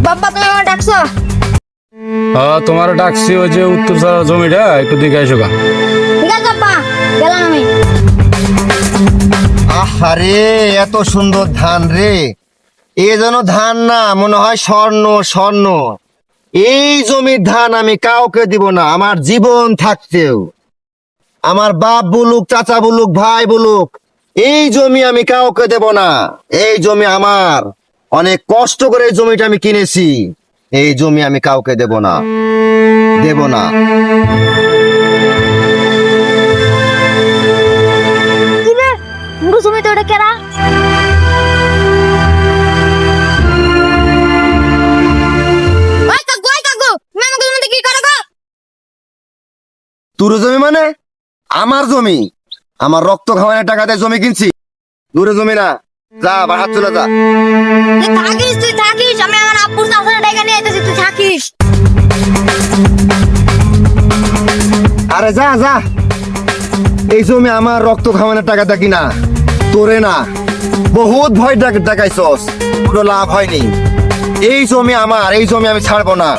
বাবা তুমি আমার ডাকছো? হ্যাঁ তোমার ডাকছি, ওই যে উত্তর জমিটা একটু দিকে এসো গা। ঠিক আছে বাবা, গেলাম আমি। আহারে এত সুন্দর ধান রে, এ যেন ধান না, মনে হয় স্বর্ণ স্বর্ণ। এই জমির ধান আমি কাউকে দিব না আমার জীবন থাকতেও। আমার বাপ বলুক, চাচা বলুক, ভাই বলুক, এই জমি আমি কাউকে দেব না। এই জমি আমার, অনেক কষ্ট করে এই জমিটা আমি কিনেছি। এই জমি আমি কাউকে দেব না, দেব না। কি রে, মুড়ো জমিতে ওটা কেরা? ওই কাকু, ওই কাকু, তুমি আমাকে জমিতে কি করো গো? তোর জমি মানে? আমার জমি, আমার রক্ত খাওয়ানোর টাকা দিয়ে জমি কিনছি। দূরে জমি না, যা বাহার চলে যা। তুই থাকিস, তুই থাকিস, আমি আমার আব্বুর চাষের টাকা নিয়ে আইতেছি, তুই থাকিস। আরে যা যা, এই জমি আমার রক্ত খাওয়ানোর টাকা দিয়ে কিনা, তোরে না। বহুত ভয় দেখাইছস, কোনো লাভ হয়নি। এই জমি আমার, এই জমি আমি ছাড়বো না।